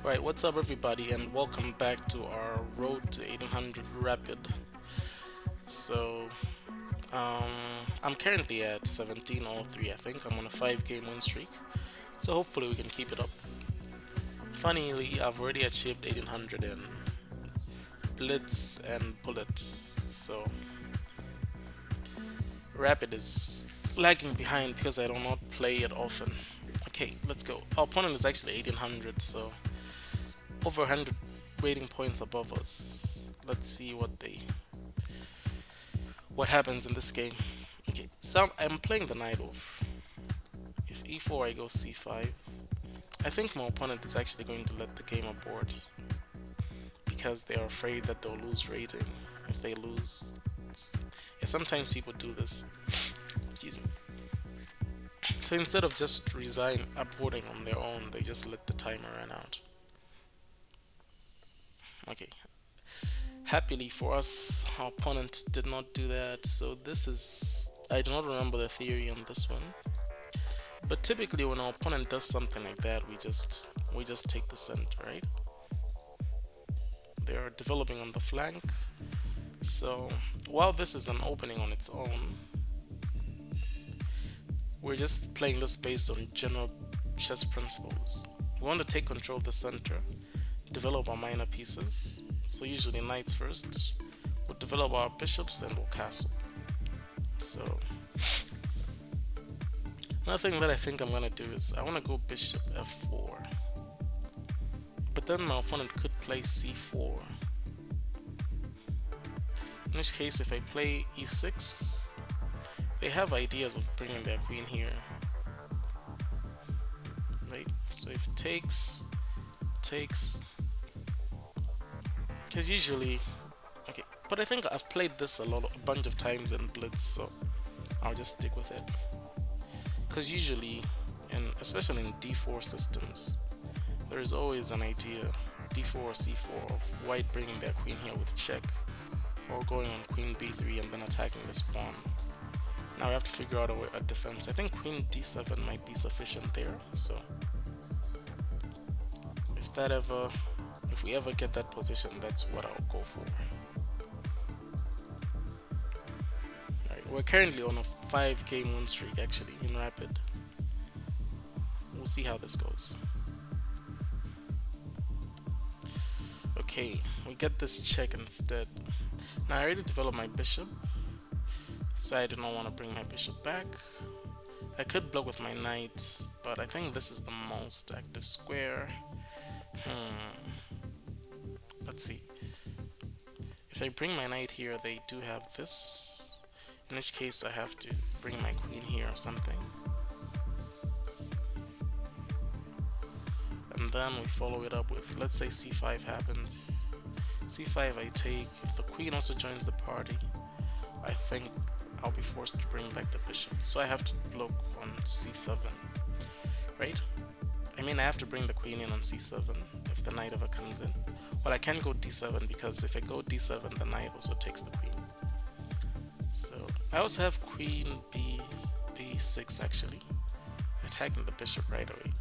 Right, what's up everybody and welcome back to our Road to 1800 Rapid. So, um, I'm currently at 1703, I think. I'm on a 5 game win streak. So hopefully we can keep it up. Funnily, I've already achieved 1800 in Blitz and Bullets. So, Rapid is lagging behind because I do not play it often. Okay, let's go. Our opponent is actually 1800, so over 100 rating points above us. Let's see what happens in this game. Okay, so I'm playing the knight off. If e4, I go c5. I think my opponent is actually going to let the game abort because they are afraid that they'll lose rating if they lose. Yeah, sometimes people do this. Excuse me. So instead of just aborting on their own, they just let the timer run out. Okay, happily for us, our opponent did not do that, so this is... I do not remember the theory on this one. But typically when our opponent does something like that, we just take the center, right? They are developing on the flank. So while this is an opening on its own, we're just playing this based on general chess principles. We want to take control of the center, develop our minor pieces. So usually knights first. We'll develop our bishops and we'll castle. So another thing that I think I'm gonna do is I want to go bishop f4. But then my opponent could play c4. In which case, if I play e6, they have ideas of bringing their queen here, right? So if takes, because usually, okay. But I think I've played this a bunch of times in Blitz, so I'll just stick with it. Because usually, especially in d4 systems, there is always an idea, d4 or c4, of white bringing their queen here with check, or going on queen b3 and then attacking this pawn. Now we have to figure out a defense. I think queen d7 might be sufficient there, so if we ever get that position, that's what I'll go for. Alright, we're currently on a 5 game win streak actually in Rapid. We'll see how this goes. Okay, we get this check instead. Now I already developed my bishop, so I do not want to bring my bishop back. I could block with my knight, but I think this is the most active square. Let's see. If I bring my knight here, they do have this. In which case I have to bring my queen here or something. And then we follow it up with, let's say c5 happens. c5 I take. If the queen also joins the party, I think I'll be forced to bring back the bishop. So I have to block on c7, right? I mean, I have to bring the queen in on c7 if the knight ever comes in. Well, I can go d7 because if I go d7, the knight also takes the queen. So I also have queen b6 actually, attacking the bishop right away.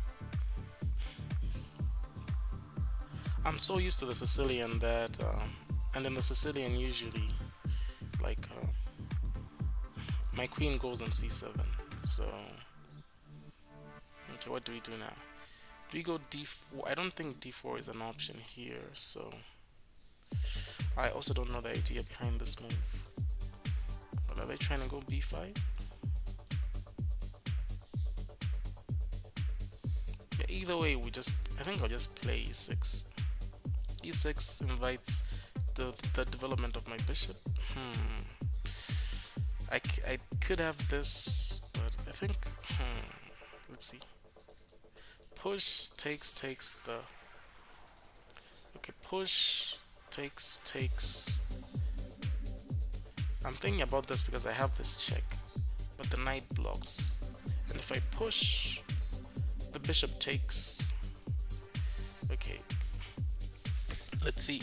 I'm so used to the Sicilian that, and in the Sicilian usually, like, my queen goes on c7. So, okay, what do we do now? Do we go d4? I don't think d4 is an option here, so I also don't know the idea behind this move. But are they trying to go b5? Yeah, either way, I think I'll just play e6. e6 invites the development of my bishop. I could have this, but I think, let's see. Push takes the... Okay, push takes... I'm thinking about this because I have this check, but the knight blocks. And if I push, the bishop takes. Okay, let's see.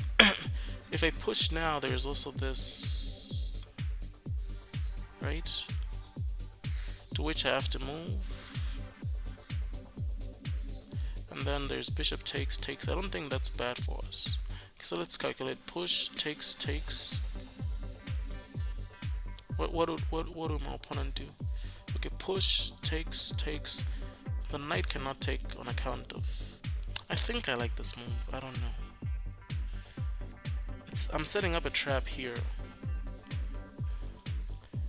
If I push now, there's also this, right? To which I have to move. And then there's bishop takes, takes. I don't think that's bad for us. Okay, so let's calculate. Push, takes, takes. What would my opponent do? Okay, push, takes, takes. The knight cannot take on account of... I think I like this move. I don't know. I'm setting up a trap here.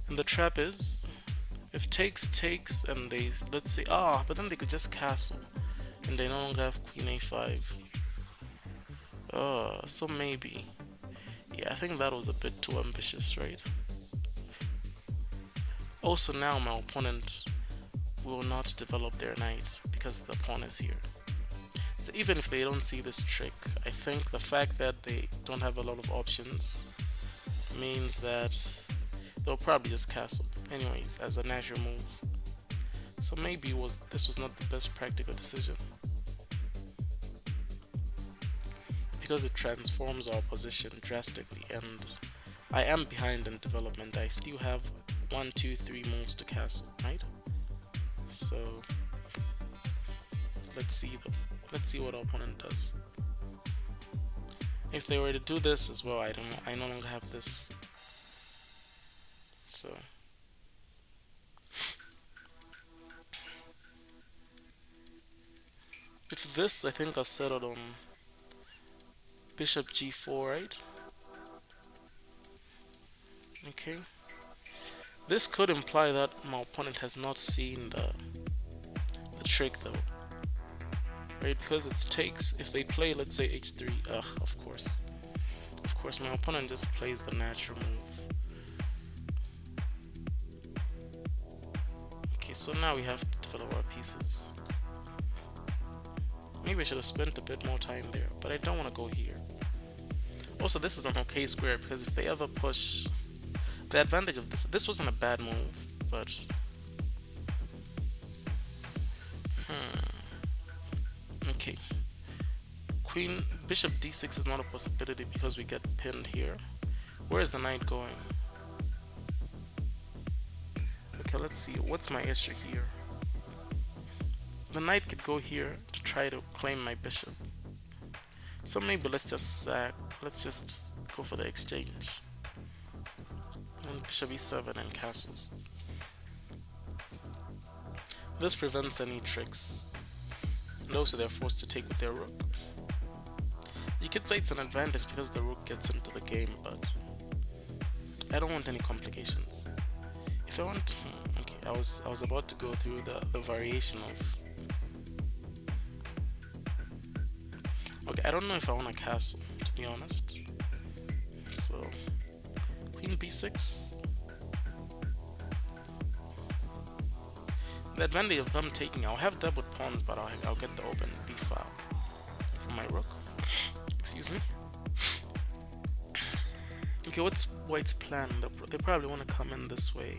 And the trap is... if takes, takes, and they... let's say... but then they could just castle. And they no longer have queen a5. So maybe... yeah, I think that was a bit too ambitious, right? Also now my opponent will not develop their knight because the pawn is here. So even if they don't see this trick, I think the fact that they don't have a lot of options means that they'll probably just castle anyways as a natural move. So maybe this was not the best practical decision, because it transforms our position drastically, and I am behind in development. I still have 1, 2, 3 moves to castle, right? So let's see what our opponent does. If they were to do this as well, I don't know. I no longer have this. So with this, I think I've settled on bishop g4, right? Okay. This could imply that my opponent has not seen the trick though, right? Because it takes. If they play, let's say h3, of course, my opponent just plays the natural move. Okay, so now we have to develop our pieces. Maybe I should have spent a bit more time there, but I don't want to go here. Also, this is an okay square, because if they ever push, the advantage of this wasn't a bad move, but okay. Bishop d6 is not a possibility because we get pinned here. Where is the knight going? Okay, let's see. What's my issue here? The knight could go here to try to claim my bishop. So maybe let's just go for the exchange. And bishop e7 and castles. This prevents any tricks. And also they're forced to take with their rook. You could say it's an advantage because the rook gets into the game, but I don't want any complications. If I want, okay, I was about to go through the variation of. Okay, I don't know if I want a castle, to be honest. So queen b6. The advantage of them taking, I'll have double pawns, but I'll get the open b file from my rook. Excuse me. Okay, what's white's plan? They probably want to come in this way.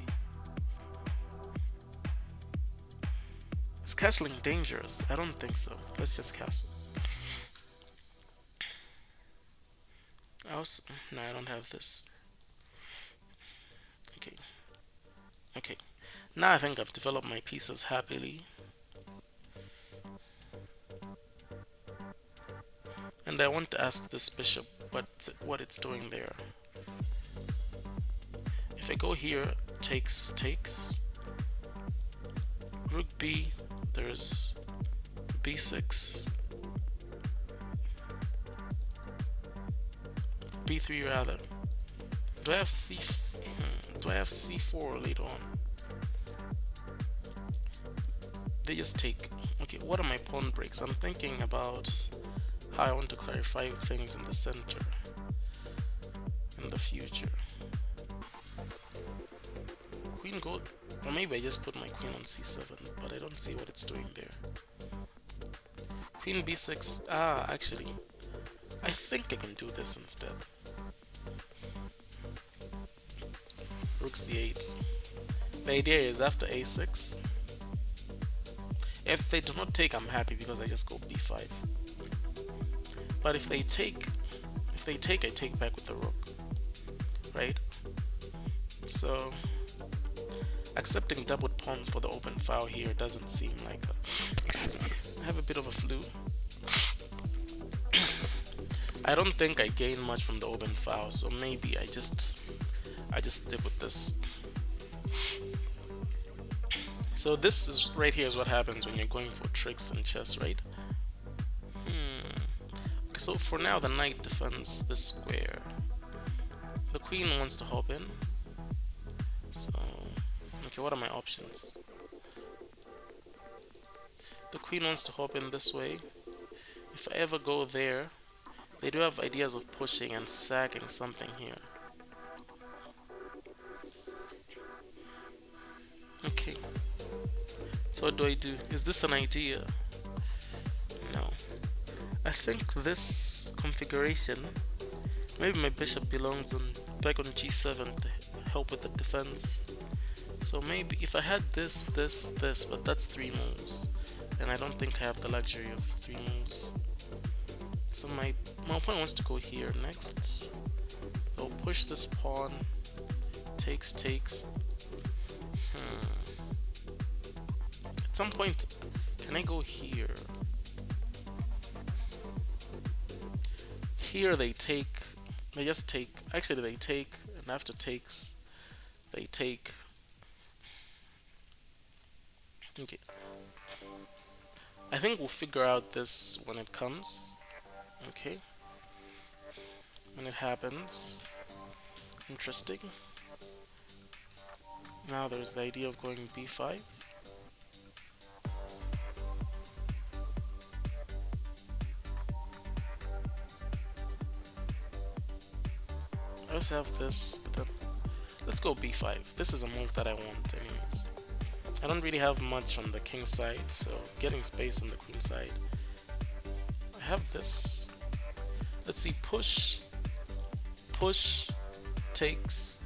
Is castling dangerous? I don't think so. Let's just castle. No, I don't have this. Okay. Now I think I've developed my pieces happily. And I want to ask this bishop what it's doing there. If I go here, takes, rook b, there's b6, b3 rather. Do I have c4 later on? They just take. Okay, what are my pawn breaks? I'm thinking about how I want to clarify things in the center in the future. Queen go, or maybe I just put my queen on c7, but I don't see what it's doing there. Queen b6. Actually, I think I can do this instead. Rook c8. The idea is after a6. If they do not take, I'm happy because I just go b5. But if they take, I take back with the rook, right? So accepting doubled pawns for the open file here doesn't seem like excuse me. I have a bit of a flu. I don't think I gain much from the open file, so maybe I just stick with this. So this is right here is what happens when you're going for tricks in chess, right? Okay, so for now the knight defends this square. The queen wants to hop in. So okay, what are my options? The queen wants to hop in this way. If I ever go there, they do have ideas of pushing and sacking something here. Okay, so what do I do? Is this an idea? No. I think this configuration, maybe my bishop belongs on back on g7 to help with the defense. So maybe if I had this, but that's 3 moves, and I don't think I have the luxury of 3 moves. So my opponent wants to go here next. They'll push this pawn, takes. At some point, can I go here? Here they just take, actually they take, and after takes, they take. Okay. I think we'll figure out this when it comes. Okay. When it happens. Interesting. Now there's the idea of going b5. I also have this, but then let's go b5. This is a move that I want anyways. I don't really have much on the king side, so getting space on the queen side. I have this. Let's see, push, takes,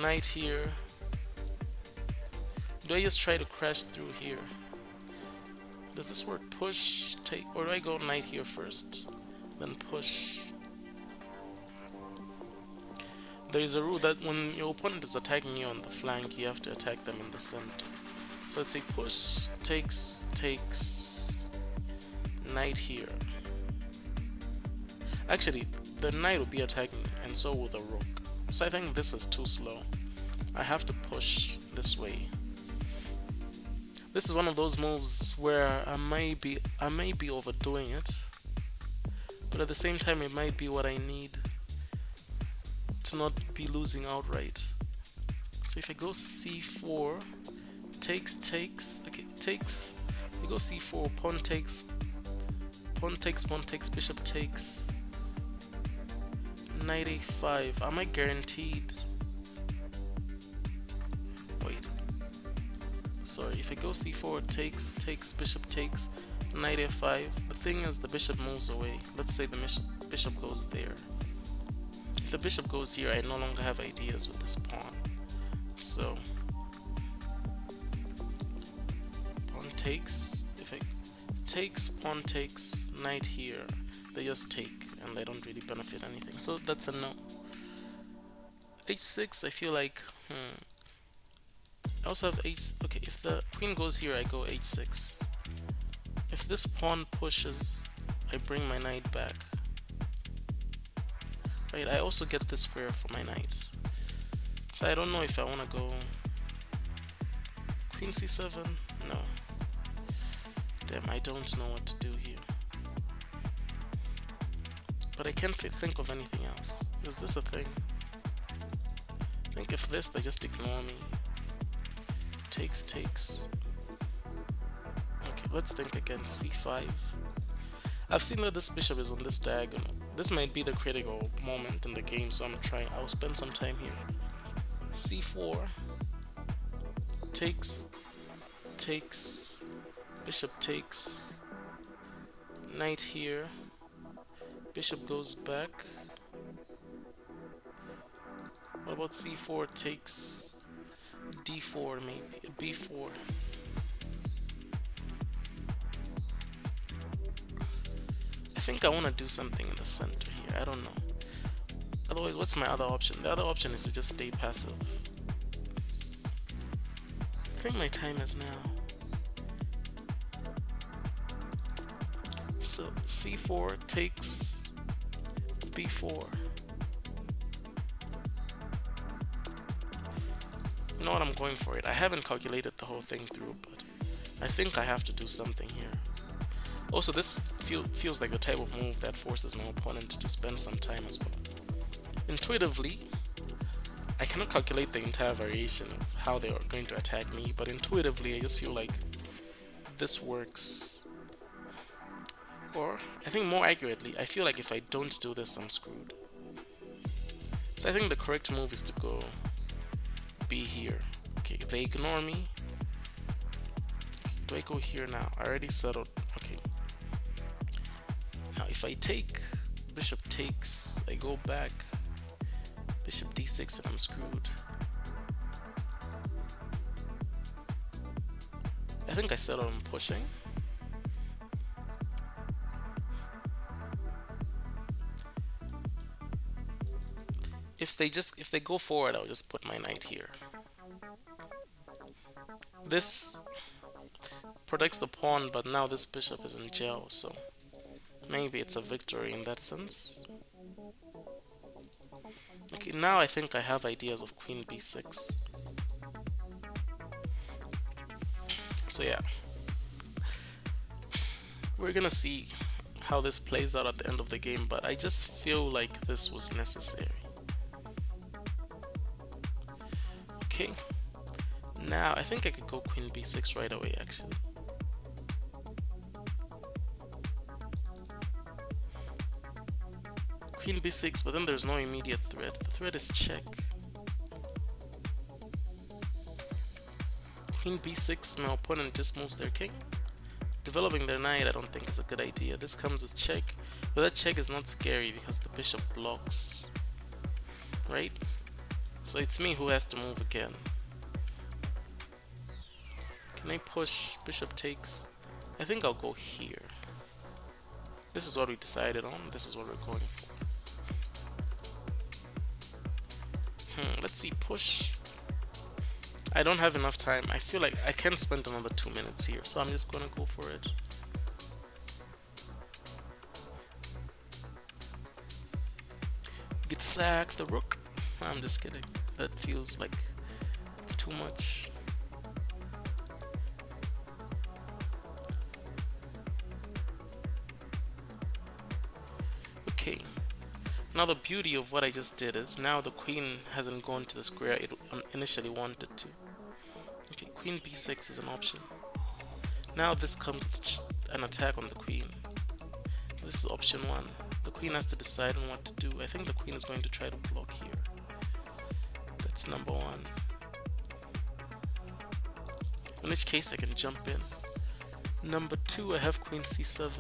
knight here. Do I just try to crash through here? Does this work? Push, take, or do I go knight here first, then push? There is a rule that when your opponent is attacking you on the flank, you have to attack them in the center. So let's say push, takes, knight here. Actually, the knight will be attacking, and so will the rook. So I think this is too slow. I have to push this way. This is one of those moves where I may be overdoing it, but at the same time it might be what I need to not be losing outright. So if I go c4, takes, okay, takes, we go c4, pawn takes, bishop takes, knight a5. Am I guaranteed? Wait, sorry, if I go c4, takes, bishop takes, knight a5. The thing is the bishop moves away. Let's say the bishop goes there. If the bishop goes here, I no longer have ideas with this pawn. So pawn takes, if I takes, pawn takes, knight here, they just take and they don't really benefit anything. So that's a no. h6, I feel like I also have okay, if the queen goes here, I go h6. If this pawn pushes, I bring my knight back. Right, I also get this square for my knights. So I don't know if I want to go queen c7. No. Damn, I don't know what to do here. But I can't think of anything else. Is this a thing? I think if this, they just ignore me. Takes. Okay, let's think again. c5. I've seen that this bishop is on this diagonal. This might be the critical moment in the game, so I'll spend some time here. c4, takes, bishop takes, knight here, bishop goes back. What about c4 takes, d4 maybe, b4. I think I want to do something in the center here. I don't know. Otherwise, what's my other option? The other option is to just stay passive. I think my time is now. So c4 takes b4. You know what, I'm going for it. I haven't calculated the whole thing through, but I think I have to do something here. Also, this feels like the type of move that forces my opponent to spend some time as well. Intuitively, I cannot calculate the entire variation of how they are going to attack me, but intuitively I just feel like this works. Or, I think more accurately, I feel like if I don't do this, I'm screwed. So I think the correct move is to go B here. Okay, they ignore me. Do I go here now? I already settled. Okay. Now if I take, bishop takes, I go back, bishop d6 and I'm screwed. I think I settled on pushing. If they go forward, I'll just put my knight here. This protects the pawn, but now this bishop is in jail, so maybe it's a victory in that sense. Okay, now I think I have ideas of queen b6. So yeah, we're gonna see how this plays out at the end of the game, but I just feel like this was necessary. Okay, now I think I could go queen b6 right away actually. Queen b6, but then there's no immediate threat. The threat is check. Queen b6, my opponent just moves their king. Developing their knight I don't think is a good idea. This comes with check, but that check is not scary because the bishop blocks, right? So it's me who has to move again. Can I push? Bishop takes. I think I'll go here. This is what we decided on. This is what we're going for. Let's see, push. I don't have enough time. I feel like I can't spend another 2 minutes here, so I'm just gonna go for it. Get sack the rook. I'm just kidding. That feels like it's too much. Okay. Now the beauty of what I just did is now the queen hasn't gone to the square it initially wanted to. Okay, queen b6 is an option. Now this comes with an attack on the queen. This is option 1. The queen has to decide on what to do. I think the queen is going to try to block here. That's number 1. In which case I can jump in. Number 2, I have queen c7.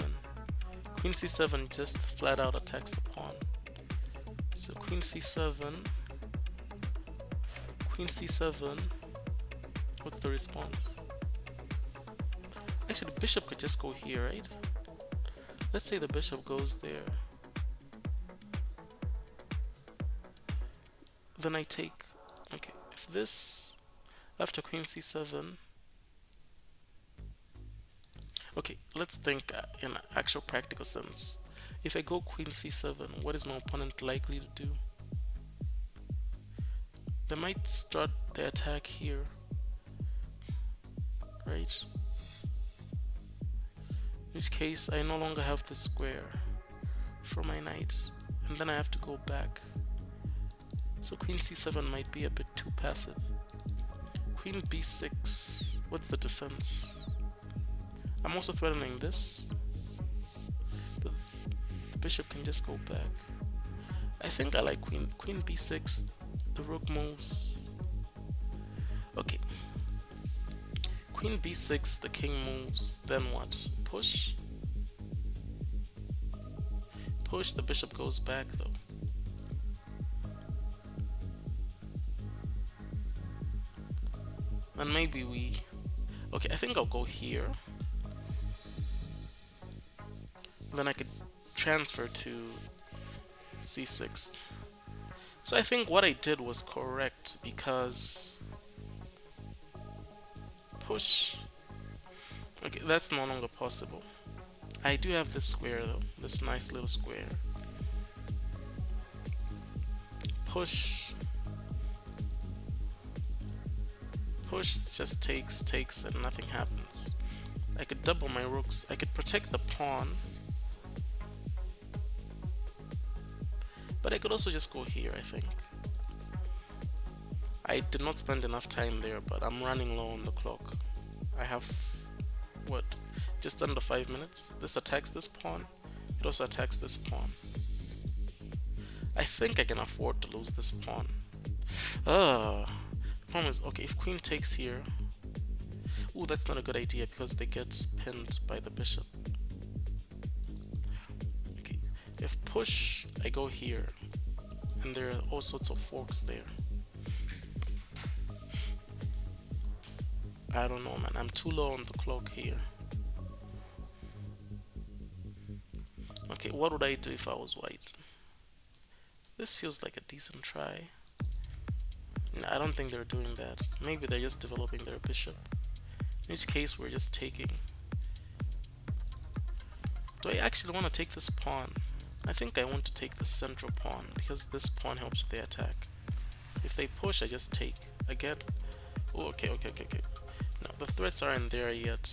Queen c7 just flat out attacks the pawn. So queen c7, queen c7, what's the response? Actually, the bishop could just go here, right? Let's say the bishop goes there. Then I take, okay, if this, after queen c7, okay, let's think in actual practical sense. If I go queen c7, what is my opponent likely to do? They might start the attack here, right? In which case, I no longer have the square for my knights, and then I have to go back. So queen c7 might be a bit too passive. Queen b6, what's the defense? I'm also threatening this, but the bishop can just go back. I think I like queen b6, the rook moves. Okay, queen b6, the king moves, then what? Push? Push, the bishop goes back though. And maybe we... Okay, I think I'll go here. Then I could transfer to c6. So I think what I did was correct because push. Okay, that's no longer possible. I do have this square though, this nice little square. Push, push just takes, and nothing happens. I could double my rooks. I could protect the pawn, but I could also just go here, I think. I did not spend enough time there, but I'm running low on the clock. I have, what, just under 5 minutes. This attacks this pawn. It also attacks this pawn. I think I can afford to lose this pawn. The problem is, okay, if queen takes here... Ooh, that's not a good idea because they get pinned by the bishop. Okay, if push, I go here. And there are all sorts of forks there. I don't know, man. I'm too low on the clock here. Okay, what would I do if I was white? This feels like a decent try. No, I don't think they're doing that. Maybe they're just developing their bishop. In which case, we're just taking. Do I actually want to take this pawn? I think I want to take the central pawn because this pawn helps with the attack. If they push, I just take. Again. Oh, okay. No, the threats aren't there yet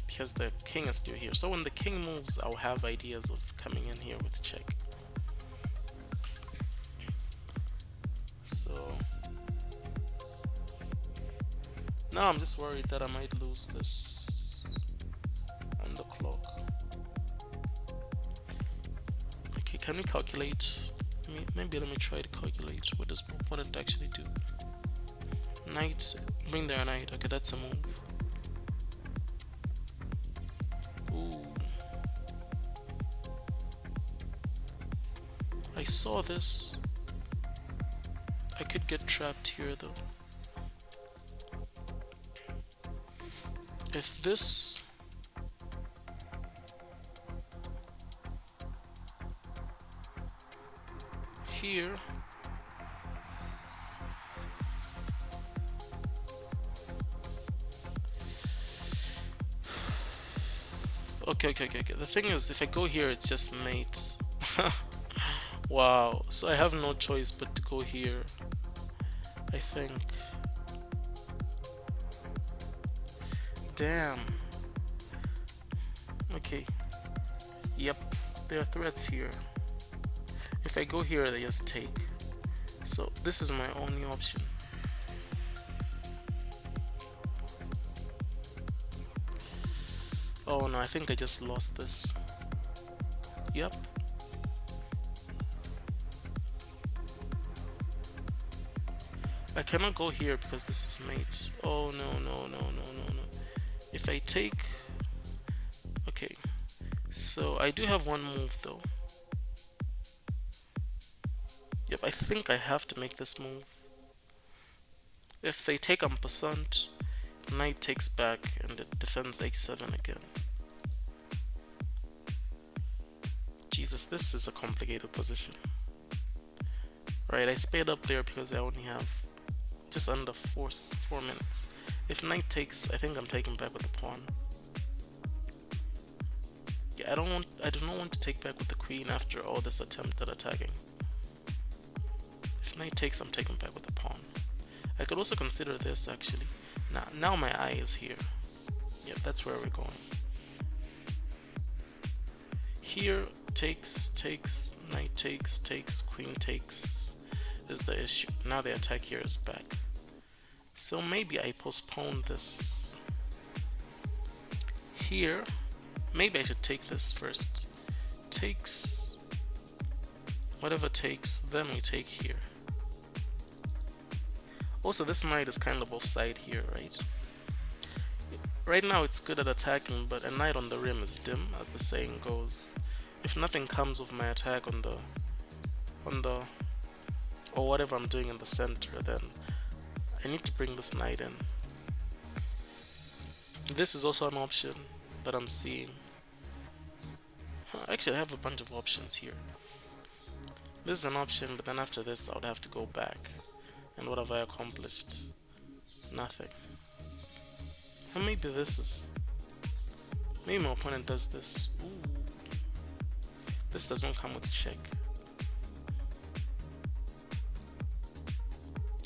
because the king is still here. So when the king moves, I'll have ideas of coming in here with check. So now I'm just worried that I might lose this on the clock. Okay, can we calculate? Maybe let me try to calculate what does my opponent actually do. Knight, bring their knight. Okay, that's a move. Ooh. I saw this. I could get trapped here though. If this here okay. The thing is, if I go here, it's just mates. Wow, so I have no choice but to go here, I think. Damn. Okay. Yep, there are threats here. If I go here, they just take. So this is my only option. Oh no, I think I just lost this. Yep. I cannot go here because this is mate. Oh no. If I take... Okay. So I do have one move though. Yep, I think I have to make this move. If they take en passant, knight takes back and it defends h7 again. Jesus, this is a complicated position. Right, I sped up there because I only have just under 4 minutes. If knight takes, I think I'm taking back with the pawn. Yeah, I do not want to take back with the queen after all this attempt at attacking. If knight takes, I'm taking back with the pawn. I could also consider this actually. Now my eye is here. Yep, that's where we're going. Here, takes, knight takes, queen takes is the issue. Now the attack here is back. So maybe I postpone this. Here, maybe I should take this first. Takes, whatever takes, then we take here. Also, this knight is kind of offside here, right? Right now it's good at attacking, but a knight on the rim is dim, as the saying goes. If nothing comes of my attack on the or whatever I'm doing in the center, then I need to bring this knight in. This is also an option that I'm seeing. Actually, I have a bunch of options here. This is an option, but then after this I would have to go back. And what have I accomplished? Nothing. And maybe this is... Maybe my opponent does this. Ooh. This does not come with check.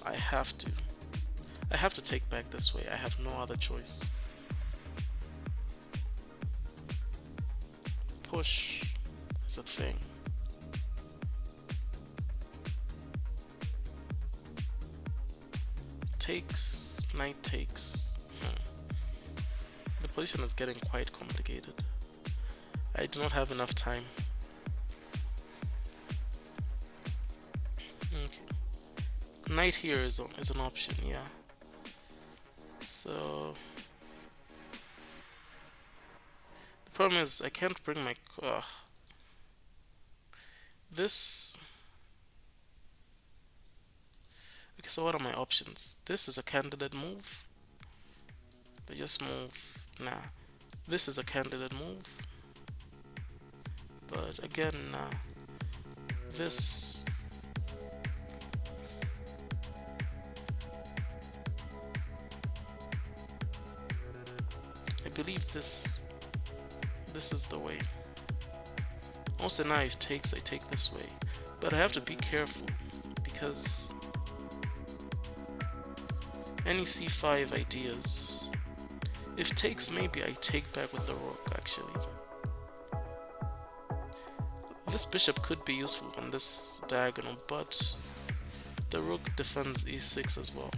I have to. I have to take back this way. I have no other choice. Push is a thing. Takes, knight takes. The position is getting quite complicated. I do not have enough time. Okay. Knight here is an option, yeah. So the problem is I can't bring my this. Okay, so what are my options? This is a candidate move. They just move. Nah, this is a candidate move. But again, nah. This. I believe this is the way. Also now if takes, I take this way. But I have to be careful because any c5 ideas. If takes, maybe I take back with the rook actually. This bishop could be useful on this diagonal, but the rook defends e6 as well.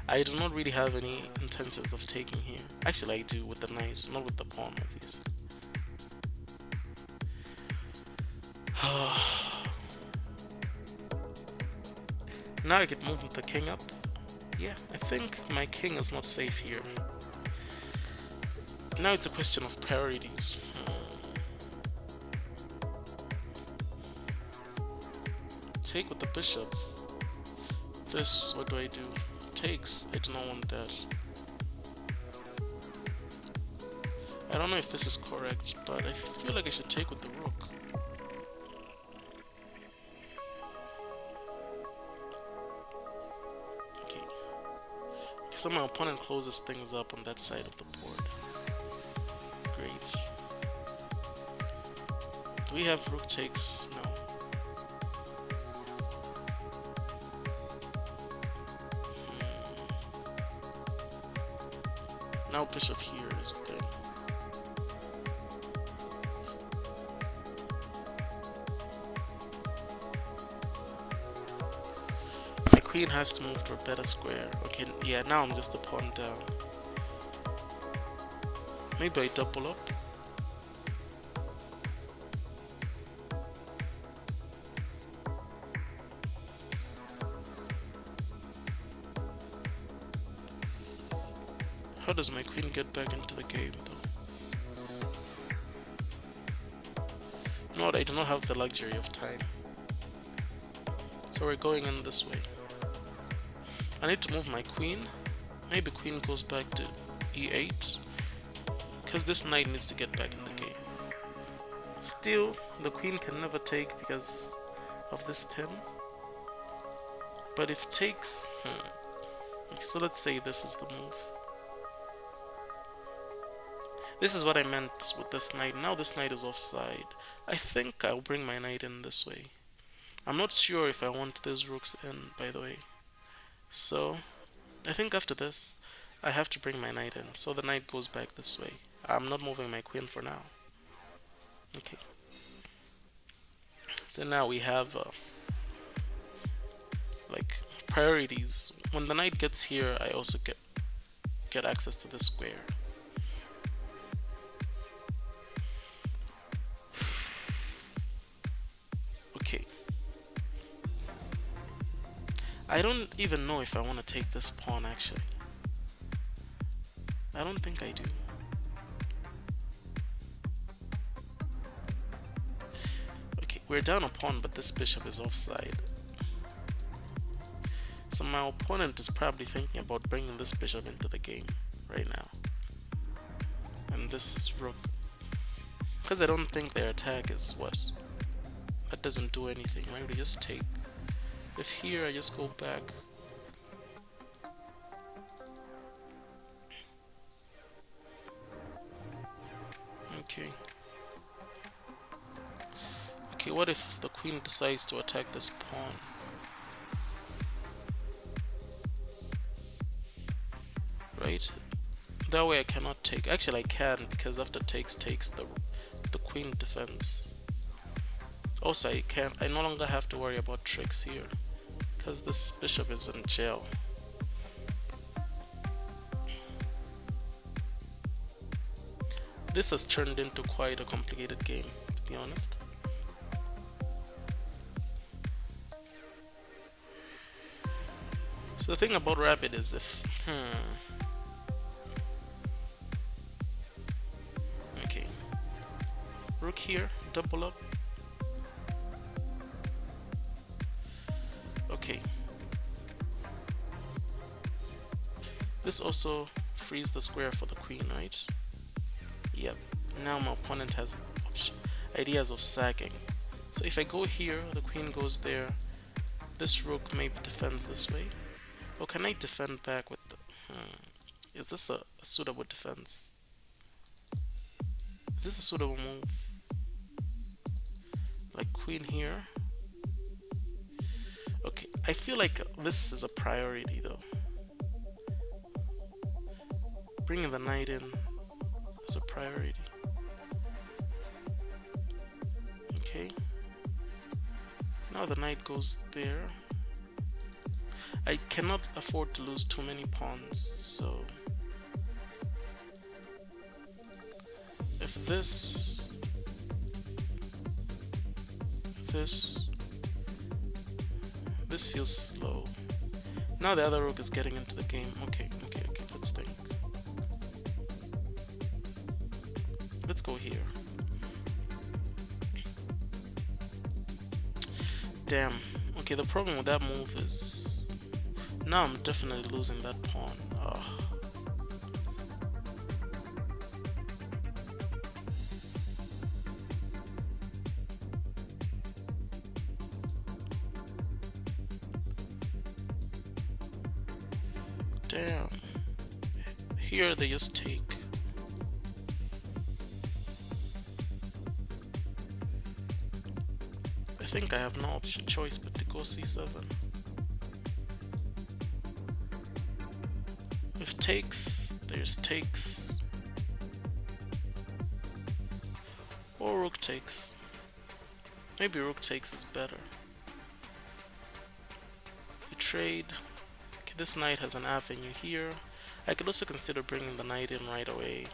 I do not really have any intentions of taking here. Actually, I do with the knight, not with the pawn, obviously. Now I can move the king up. Yeah, I think my king is not safe here. Now it's a question of priorities. Take with the bishop. This, what do I do? Takes. I do not want that. I don't know if this is correct, but I feel like I should take with the rook. Okay. So my opponent closes things up on that side of the board. Great. Do we have rook takes? No. Now bishop here is dead. My queen has to move to a better square. Okay, yeah, now I'm just a pawn down. Maybe I double up. How does my queen get back into the game though? You know what, I do not have the luxury of time. So we're going in this way. I need to move my queen. Maybe queen goes back to e8. Because this knight needs to get back in the game. Still, the queen can never take because of this pin. But if takes... So let's say this is the move. This is what I meant with this knight. Now this knight is offside. I think I'll bring my knight in this way. I'm not sure if I want these rooks in, by the way. So, I think after this, I have to bring my knight in. So the knight goes back this way. I'm not moving my queen for now. Okay. So now we have, like, priorities. When the knight gets here, I also get access to the square. Okay. I don't even know if I want to take this pawn actually. I don't think I do. Okay, we're down a pawn, but this bishop is offside. So my opponent is probably thinking about bringing this bishop into the game right now. And this rook. Because I don't think their attack is what? That doesn't do anything, right? We just take. If here I just go back. Okay. Okay, what if the queen decides to attack this pawn? Right? That way I cannot take. Actually, I can, because after takes, the queen defends. Also, I no longer have to worry about tricks here, because this bishop is in jail. This has turned into quite a complicated game, to be honest. So the thing about rapid is if okay, rook here, double up. Okay, this also frees the square for the queen, right? Yep. Now my opponent has ideas of sagging. So if I go here, the queen goes there. This rook maybe defends this way. Or can I defend back with the... Is this a suitable defense? Is this a suitable move? Like queen here. Okay, I feel like this is a priority though. Bringing the knight in is a priority. Okay. Now the knight goes there. I cannot afford to lose too many pawns, so if this feels slow. Now the other rook is getting into the game. Okay, let's think. Let's go here. Damn. Okay, the problem with that move is now I'm definitely losing that pawn. Ugh. Damn. Here they just take. I think I have no choice but to go c7. If takes, there's takes. Or rook takes. Maybe rook takes is better. You trade. Okay, this knight has an avenue here. I could also consider bringing the knight in right away.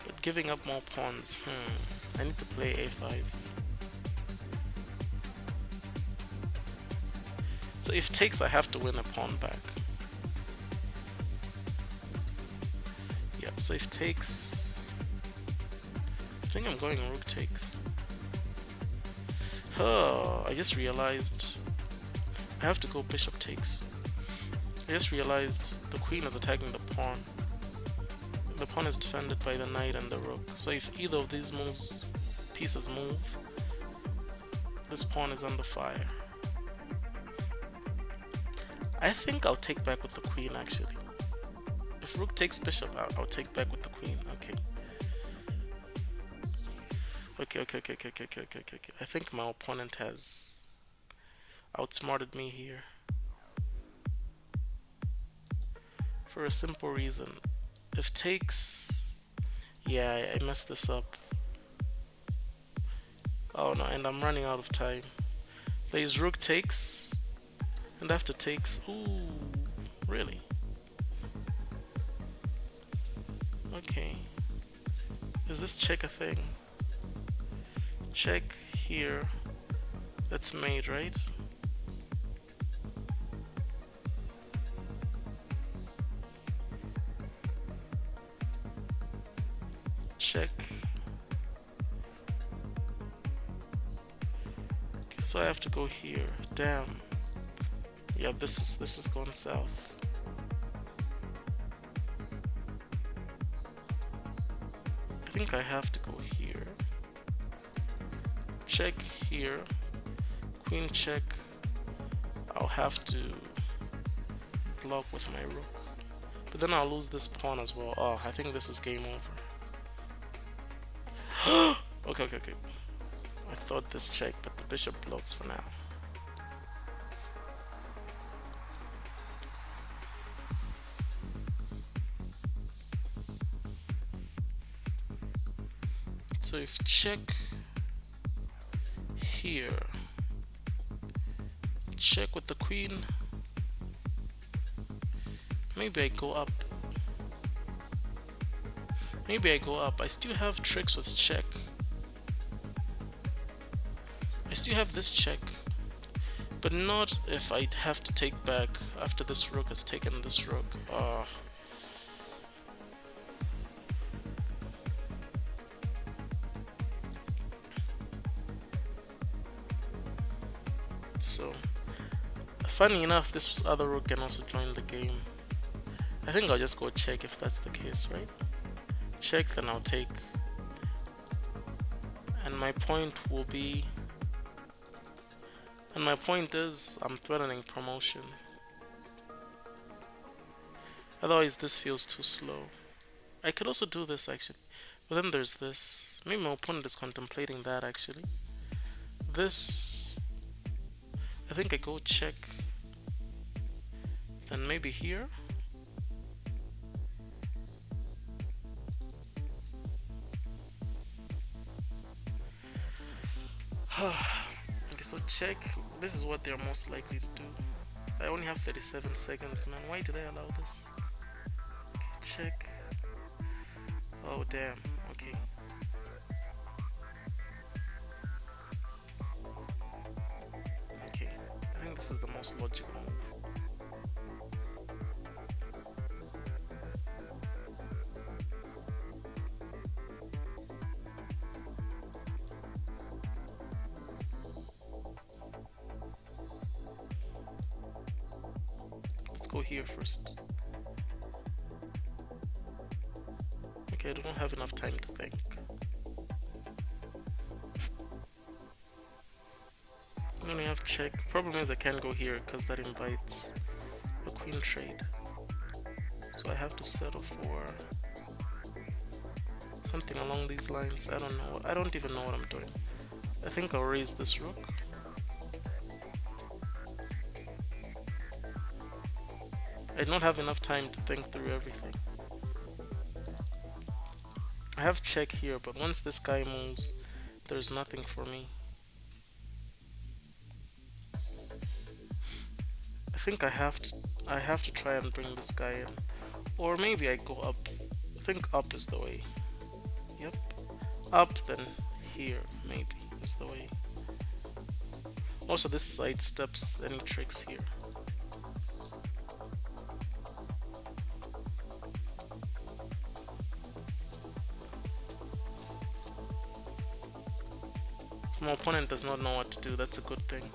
But giving up more pawns, I need to play a5. So if takes, I have to win a pawn back. Yep, so if takes... I think I'm going rook takes. Oh, I just realized I have to go bishop takes. I just realized the queen is attacking the pawn. The pawn is defended by the knight and the rook. So if either of these pieces move, this pawn is under fire. I think I'll take back with the queen actually. If rook takes bishop, I'll take back with the queen. Okay. Okay. I think my opponent has outsmarted me here. For a simple reason. If takes... Yeah, I messed this up. Oh no, and I'm running out of time. There's rook takes. And after takes... Ooh, really? Okay. Is this check a thing? Check here. That's mate, right? Check. Okay, so I have to go here. Damn. Yeah, this is going south. I think I have to go here. Check here. Queen check. I'll have to block with my rook. But then I'll lose this pawn as well. Oh, I think this is game over. Okay, okay, okay. I thought this check, but the bishop blocks for now. So if check here, check with the queen, maybe I go up. Maybe I go up. I still have tricks with check. I still have this check, but not if I have to take back after this rook has taken this rook. So, funny enough, this other rook can also join the game. I think I'll just go check if that's the case, right? Check, then I'll take. And my point will be... And my point is, I'm threatening promotion. Otherwise, this feels too slow. I could also do this, actually. But then there's this. Maybe my opponent is contemplating that, actually. This... I think I go check. Then maybe here. Okay, so check. This is what they're most likely to do. I only have 37 seconds, man. Why did I allow this? Okay, check. Oh, damn. Okay. Okay. I think this is the most logical move. Let's go here first. Okay, I don't have enough time to think. I only have check. Problem is I can't go here because that invites a queen trade. So I have to settle for something along these lines. I don't know. I don't even know what I'm doing. I think I'll raise this rook. I don't have enough time to think through everything. I have check here, but once this guy moves, there's nothing for me. I think I have to try and bring this guy in. Or maybe I go up. I think up is the way. Yep. Up, then here, maybe, is the way. Also, this side steps any tricks here. My opponent does not know what to do. That's a good thing.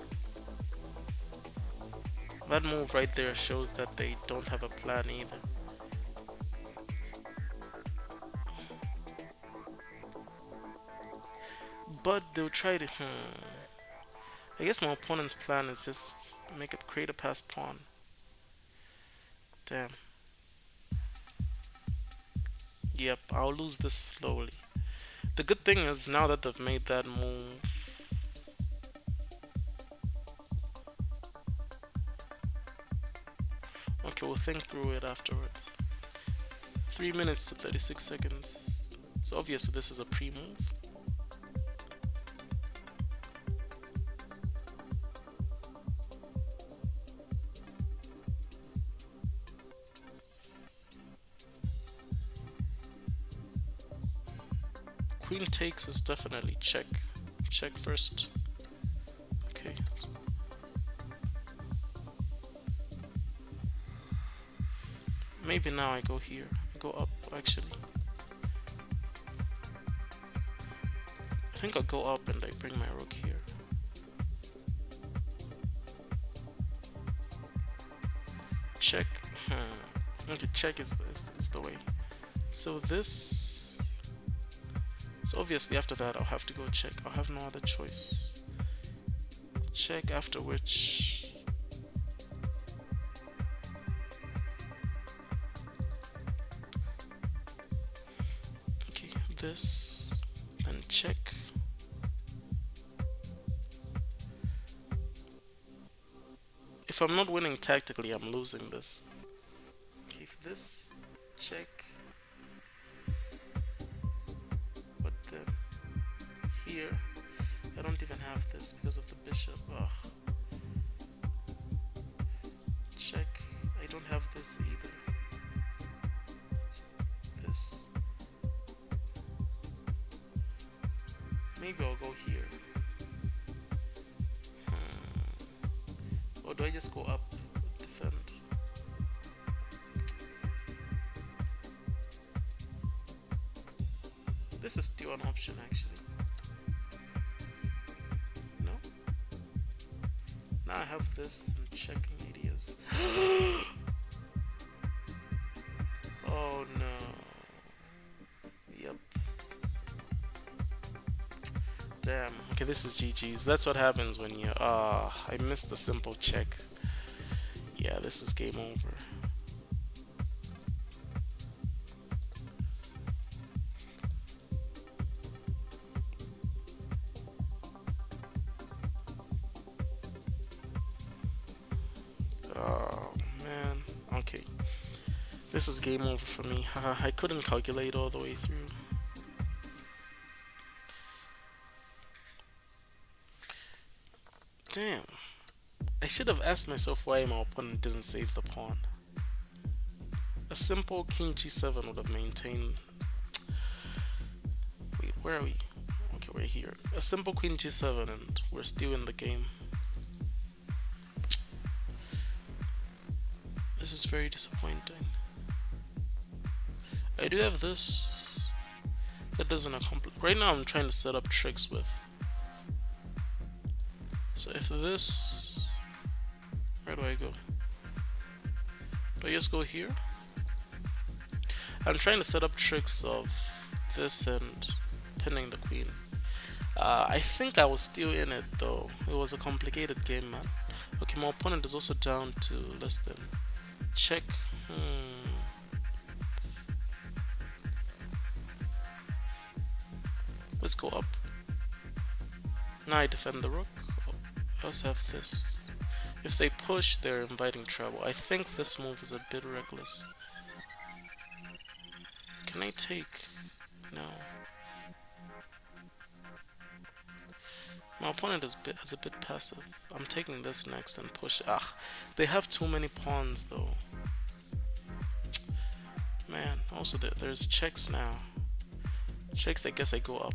That move right there shows that they don't have a plan either. But they'll try to... I guess my opponent's plan is just create a passed pawn. Damn. Yep, I'll lose this slowly. The good thing is now that they've made that move, okay, we'll think through it afterwards. 3 minutes to 36 seconds. So obviously this is a pre-move. Queen takes is definitely check. Check first. Okay. Maybe now I go here. I go up, actually. I think I'll go up and I bring my rook here. Check. Okay, check is the way. So this... So obviously after that I'll have to go check. I'll have no other choice. Check, after which... Okay, this... then check. If I'm not winning tactically, I'm losing this. If this check, but then here I don't even have this because of the bishop. Ugh. Check. I don't have this either. This. Maybe I'll go here. Or do I just go up, defend? This is still an option actually. No? Now I have this and checking ideas. Oh no. Yep. Damn. Okay, this is GG's. That's what happens when you I missed the simple check. Yeah, this is game over. Oh man. Okay. This is game over for me. I couldn't calculate all the way through. Damn. I should have asked myself why my opponent didn't save the pawn. A simple king g7 would have maintained... Wait, where are we? Okay, we're here. A simple queen g7 and we're still in the game. This is very disappointing. I do have this. That doesn't accomplish. Right now I'm trying to set up tricks with. So if this... Where do I go? Do I just go here? I'm trying to set up tricks of this and pinning the queen. I think I was still in it though. It was a complicated game, man. Okay, my opponent is also down to less than. Check. Let's go up. Now I defend the rook. I also have this. If they push, they're inviting trouble. I think this move is a bit reckless. Can I take? No. My opponent is a bit passive. I'm taking this next and push. They have too many pawns though. Man, also there's checks now. Checks, I guess I go up.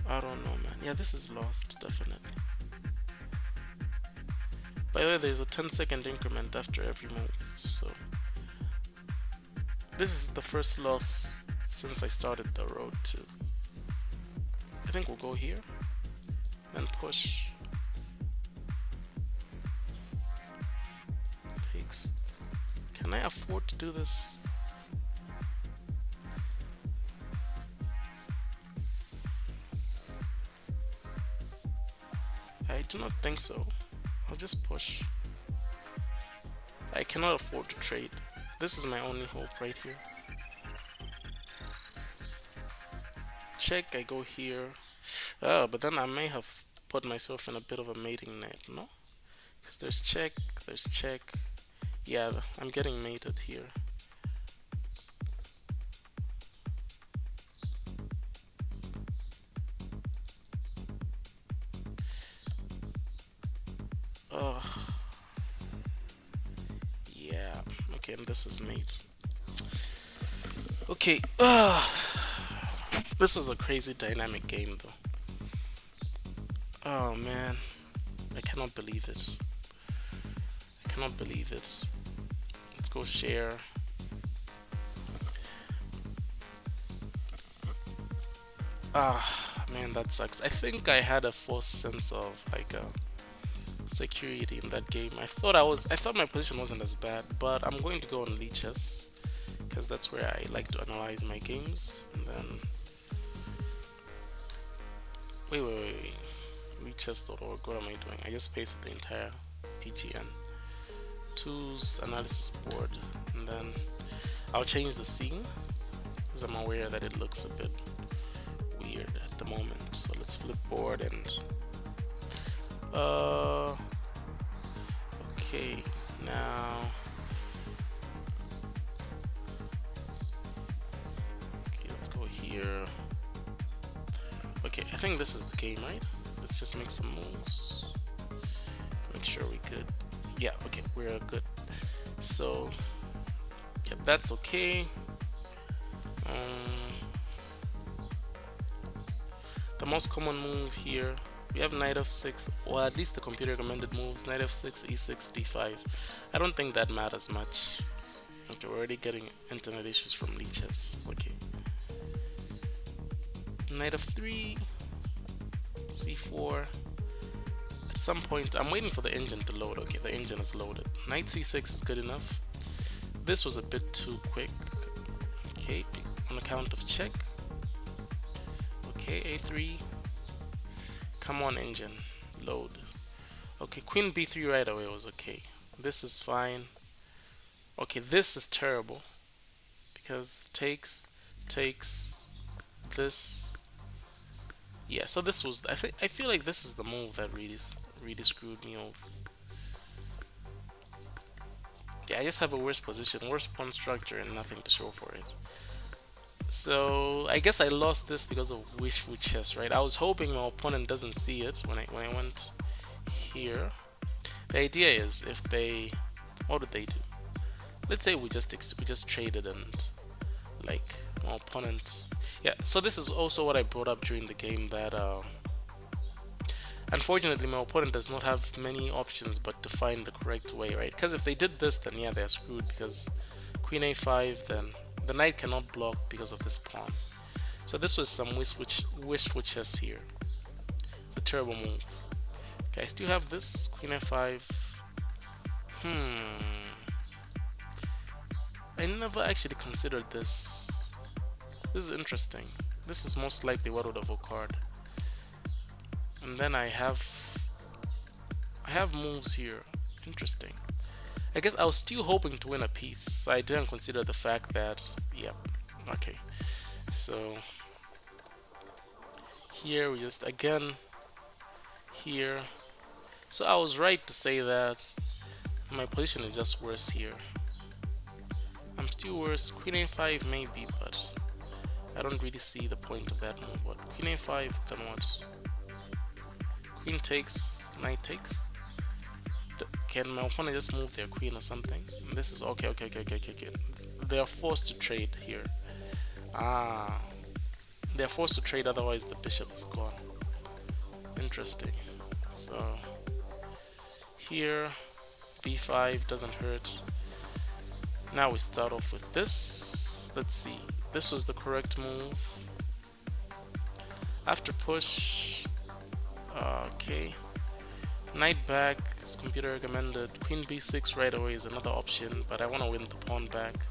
I don't know, man. Yeah, this is lost, definitely. By the way, there's a 10-second increment after every move, so... This is the first loss since I started the road to... I think we'll go here, then push. Takes. Can I afford to do this? I do not think so. I'll just push. I cannot afford to trade. This is my only hope right here. Check, I go here. Oh, but then I may have put myself in a bit of a mating net, no? Because there's check, there's check. Yeah, I'm getting mated here. Oh. Yeah, okay, and this is mate. Okay, this was a crazy dynamic game though. Oh man, I cannot believe it. I cannot believe it. Let's go share. Man, that sucks. I think I had a false sense of like security in that game. I thought my position wasn't as bad, but I'm going to go on lichess because that's where I like to analyze my games. And then wait. Lichess.org. What am I doing? I just pasted the entire PGN. tools, analysis board, and then I'll change the scene because I'm aware that it looks a bit weird at the moment. So let's flip board and okay, now okay, let's go here. Okay, I think this is the game, right? Let's just make some moves. Make sure we're good. Yeah, okay, we're good. So, yep, that's okay. The most common move here, we have knight f6, or at least the computer recommended moves, knight f6, e6, d5. I don't think that matters much. Okay, we're already getting internet issues from lichess. Okay. Knight f3, c4. At some point, I'm waiting for the engine to load. Okay, the engine is loaded. Knight c6 is good enough. This was a bit too quick. Okay, on account of check. Okay, a3. Come on, engine, load. Okay, queen b3 right away was okay. This is fine. Okay, this is terrible because takes this. Yeah, so this was. I feel like this is the move that really screwed me over. Yeah, I just have a worse position, worse pawn structure, and nothing to show for it. So I guess I lost this because of wishful chess, right? I was hoping my opponent doesn't see it when I went here. The idea is if they, what did they do? Let's say we just traded and like my opponent. Yeah. So this is also what I brought up during the game that unfortunately my opponent does not have many options but to find the correct way, right? Because if they did this, then yeah, they're screwed because queen a5, then the knight cannot block because of this pawn. So this was some wishful chess here. It's a terrible move. Okay, I still have this queen f5. I never actually considered this. This is interesting. This is most likely what would have occurred. And then I have moves here. Interesting. I guess I was still hoping to win a piece, so I didn't consider the fact that, yep, okay. So here we just again here. So I was right to say that my position is just worse here. I'm still worse. Queen a5 maybe, but I don't really see the point of that move. But queen a5, then what? Queen takes, knight takes. Can my opponent just move their queen or something? And this is okay. They are forced to trade here. They're forced to trade, otherwise the bishop is gone. Interesting. So here b5 doesn't hurt. Now we start off with this. Let's see. This was the correct move. After push, okay. Knight back is computer recommended. Queen b6 right away is another option, but I want to win the pawn back.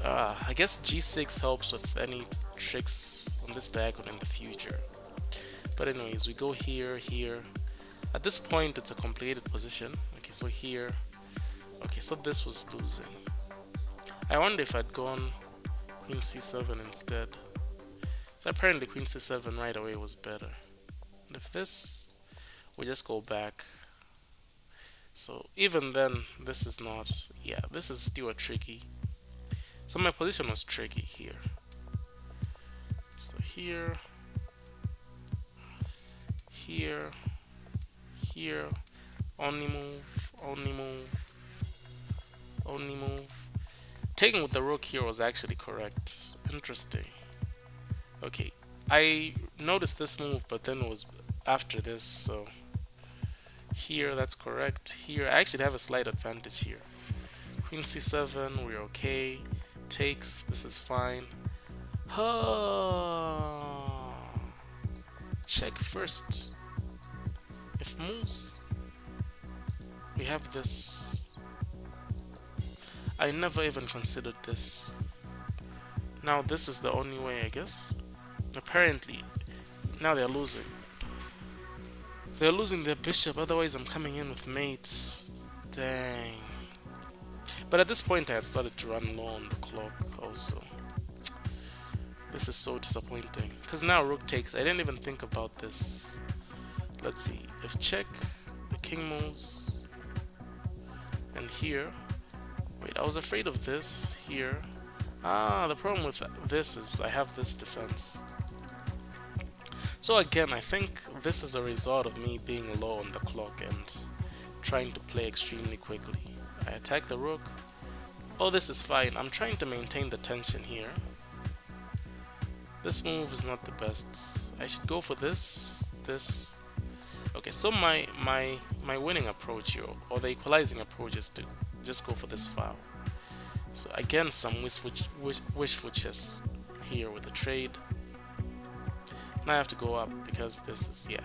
I guess g6 helps with any tricks on this diagonal in the future. But anyways, we go here, here. At this point, it's a complicated position. Okay, so here. Okay, so this was losing. I wonder if I'd gone queen c7 instead. So apparently queen c7 right away was better. And if this, we just go back. So even then, this is not, yeah, this is still a tricky. So my position was tricky here. So here, here, here, only move, only move, only move. Taking with the rook here was actually correct. Interesting. Okay, I noticed this move, but then it was after this, so here, that's correct. Here, I actually have a slight advantage here. Queen c7, we're okay. Takes, this is fine. Check first. If moves, we have this. I never even considered this. Now this is the only way, I guess. Apparently, now they're losing. They're losing their bishop, otherwise I'm coming in with mates. Dang. But at this point I had started to run low on the clock also. This is so disappointing. Because now rook takes. I didn't even think about this. Let's see. If check, the king moves. And here. Wait, I was afraid of this here. Ah, the problem with this is I have this defense. So again, I think this is a result of me being low on the clock and trying to play extremely quickly. I attack the rook. Oh, this is fine. I'm trying to maintain the tension here. This move is not the best. I should go for this. Okay, so my winning approach here, or the equalizing approach, is to just go for this file. So again, some wishful chess here with the trade. Now I have to go up because this is, yeah.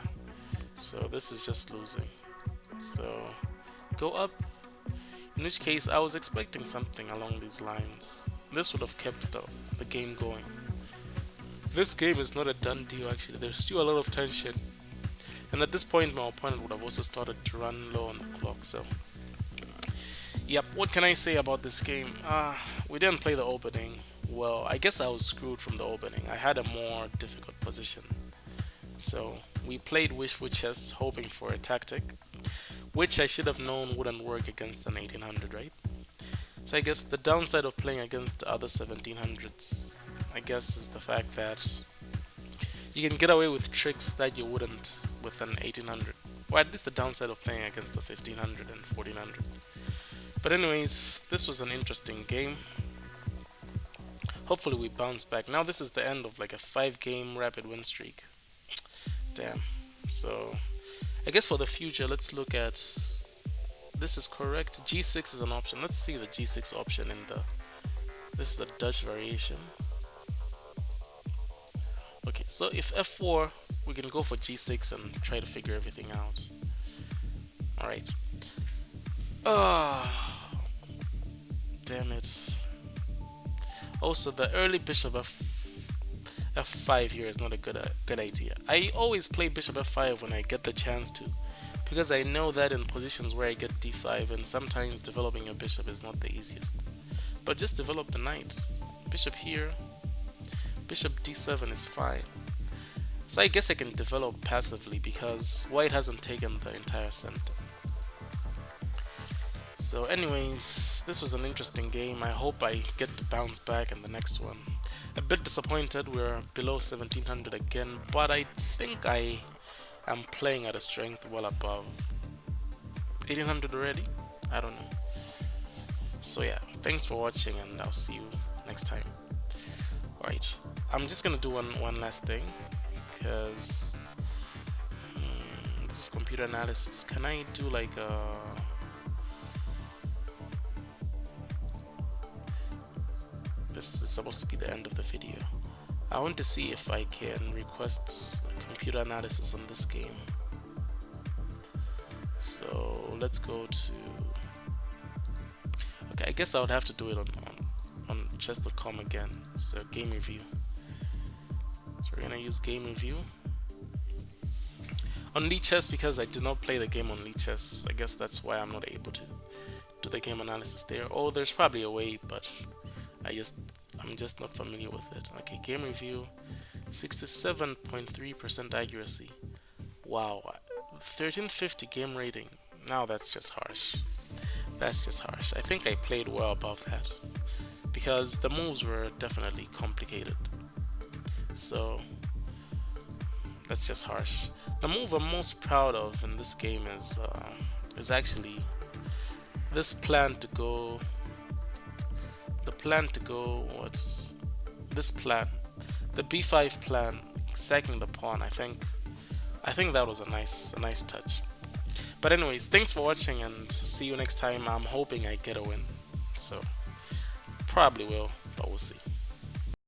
So this is just losing. So go up. In which case, I was expecting something along these lines. This would have kept the game going. This game is not a done deal actually. There's still a lot of tension. And at this point, my opponent would have also started to run low on the clock. So, yep, what can I say about this game? We didn't play the opening. Well, I guess I was screwed from the opening. I had a more difficult position. So, we played wishful chess, hoping for a tactic, which I should have known wouldn't work against an 1800, right? So I guess the downside of playing against the other 1700s, I guess, is the fact that you can get away with tricks that you wouldn't with an 1800. Or at least the downside of playing against the 1500 and 1400. But anyways, this was an interesting game. Hopefully we bounce back. Now this is the end of like a 5-game rapid win streak. Damn. So I guess for the future, let's look at, this is correct, g6 is an option. Let's see the g6 option in the, this is a Dutch variation. Okay, so if f4, we can go for g6 and try to figure everything out. Alright. Damn it. Also, the early bishop f5 here is not a good idea. I always play bishop f5 when I get the chance to, because I know that in positions where I get d5 and sometimes developing a bishop is not the easiest. But just develop the knight. Bishop here, bishop d7 is fine. So I guess I can develop passively because white hasn't taken the entire center. So anyways, this was an interesting game. I hope I get to bounce back in the next one. A bit disappointed we're below 1700 again, but I think I am playing at a strength well above 1800 already. I don't know. So yeah, thanks for watching and I'll see you next time. Alright, I'm just gonna do one last thing because this is computer analysis. Can I do like a, this is supposed to be the end of the video. I want to see if I can request computer analysis on this game. So let's go to, okay, I guess I would have to do it on chess.com again. So game review. So we're gonna use game review on lichess because I do not play the game on lichess. I guess that's why I'm not able to do the game analysis there. Oh, there's probably a way, but I'm just not familiar with it. Okay, game review, 67.3% accuracy. Wow, 1350 game rating. Now that's just harsh. That's just harsh. I think I played well above that because the moves were definitely complicated. So that's just harsh. The move I'm most proud of in this game is actually this plan to go. What's this plan? The b5 plan, sacking the pawn. I think that was a nice touch. But anyways, thanks for watching and see you next time. I'm hoping I get a win. So probably will, but we'll see.